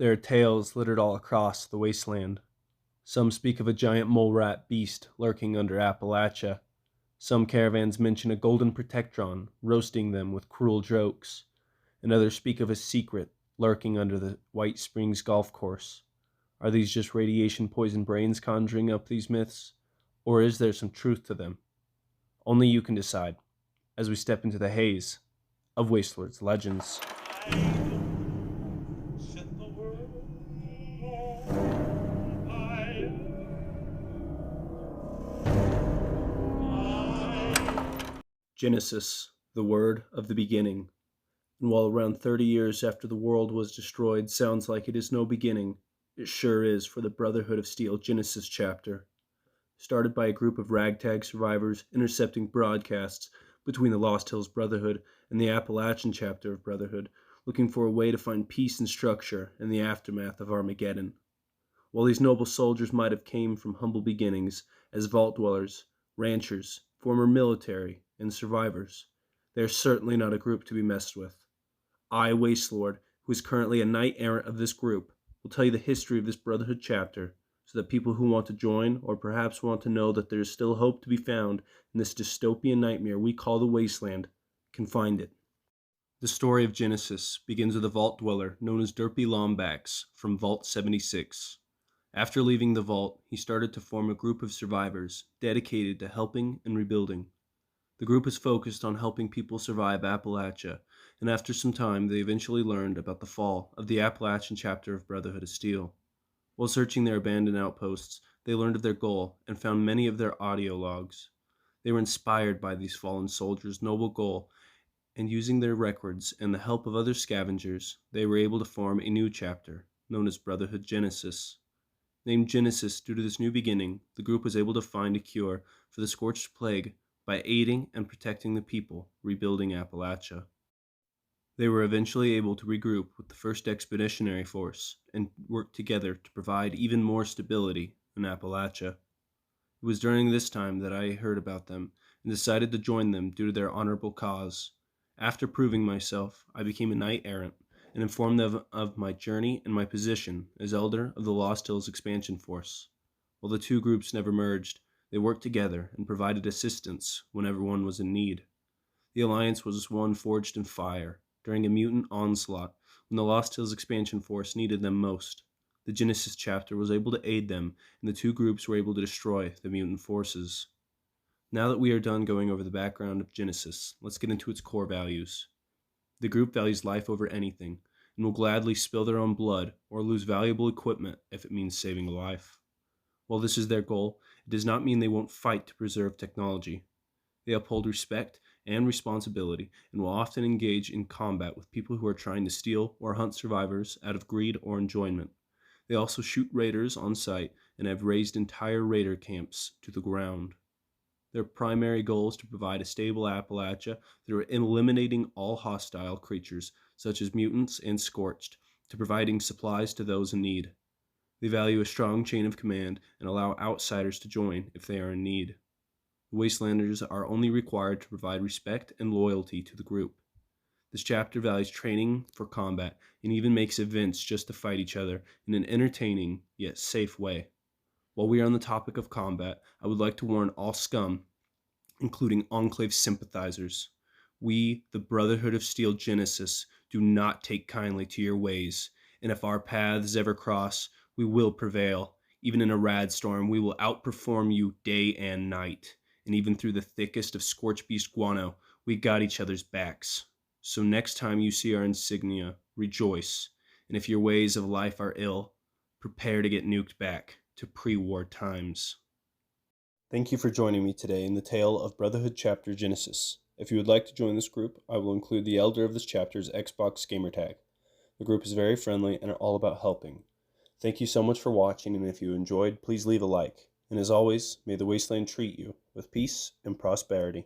There are tales littered all across the wasteland. Some speak of a giant mole rat beast lurking under Appalachia. Some caravans mention a golden protectron roasting them with cruel jokes, and others speak of a secret lurking under the White Springs golf course. Are these just radiation-poisoned brains conjuring up these myths, or is there some truth to them? Only you can decide, as we step into the haze of Wastelord's legends. Genesis, the word of the beginning. And while around 30 years after the world was destroyed sounds like it is no beginning, it sure is for the Brotherhood of Steel Genesis chapter. Started by a group of ragtag survivors intercepting broadcasts between the Lost Hills Brotherhood and the Appalachian chapter of Brotherhood, looking for a way to find peace and structure in the aftermath of Armageddon. While these noble soldiers might have came from humble beginnings as vault dwellers, ranchers, former military, and survivors, they are certainly not a group to be messed with. I, Wastelord, who is currently a knight-errant of this group, will tell you the history of this Brotherhood chapter, so that people who want to join, or perhaps want to know that there is still hope to be found in this dystopian nightmare we call the Wasteland, can find it. The story of Genesis begins with a vault dweller known as DerpY Lombax from Vault 76. After leaving the vault, he started to form a group of survivors dedicated to helping and rebuilding. The group is focused on helping people survive Appalachia, and after some time they eventually learned about the fall of the Appalachian chapter of Brotherhood of Steel. While searching their abandoned outposts, they learned of their goal and found many of their audio logs. They were inspired by these fallen soldiers' noble goal, and using their records and the help of other scavengers, they were able to form a new chapter, known as Brotherhood Genesis. Named Genesis due to this new beginning, the group was able to find a cure for the scorched plague by aiding and protecting the people rebuilding Appalachia. They were eventually able to regroup with the 1st Expeditionary Force and work together to provide even more stability in Appalachia. It was during this time that I heard about them and decided to join them due to their honorable cause. After proving myself, I became a knight-errant and informed them of my journey and my position as Elder of the Lost Hills Expansion Force. While the two groups never merged, they worked together and provided assistance whenever one was in need. The alliance was one forged in fire during a mutant onslaught when the Lost Hills Expansion Force needed them most. The Genesis chapter was able to aid them, and the two groups were able to destroy the mutant forces. Now that we are done going over the background of Genesis, let's get into its core values. The group values life over anything, and will gladly spill their own blood or lose valuable equipment if it means saving a life. While this is their goal, it does not mean they won't fight to preserve technology. They uphold respect and responsibility and will often engage in combat with people who are trying to steal or hunt survivors out of greed or enjoyment. They also shoot raiders on sight and have razed entire raider camps to the ground. Their primary goal is to provide a stable Appalachia through eliminating all hostile creatures, such as mutants and scorched, to providing supplies to those in need. They value a strong chain of command and allow outsiders to join if they are in need. The Wastelanders are only required to provide respect and loyalty to the group. This chapter values training for combat and even makes events just to fight each other in an entertaining yet safe way. While we are on the topic of combat, I would like to warn all scum, including Enclave sympathizers. We, the Brotherhood of Steel Genesis, do not take kindly to your ways, and if our paths ever cross, we will prevail. Even in a rad storm, we will outperform you day and night. And even through the thickest of scorch beast guano, we got each other's backs. So next time you see our insignia, rejoice. And if your ways of life are ill, prepare to get nuked back to pre-war times. Thank you for joining me today in the tale of Brotherhood Chapter Genesis. If you would like to join this group, I will include the elder of this chapter's Xbox Gamertag. The group is very friendly and are all about helping. Thank you so much for watching, and if you enjoyed, please leave a like. And as always, may the Wasteland treat you with peace and prosperity.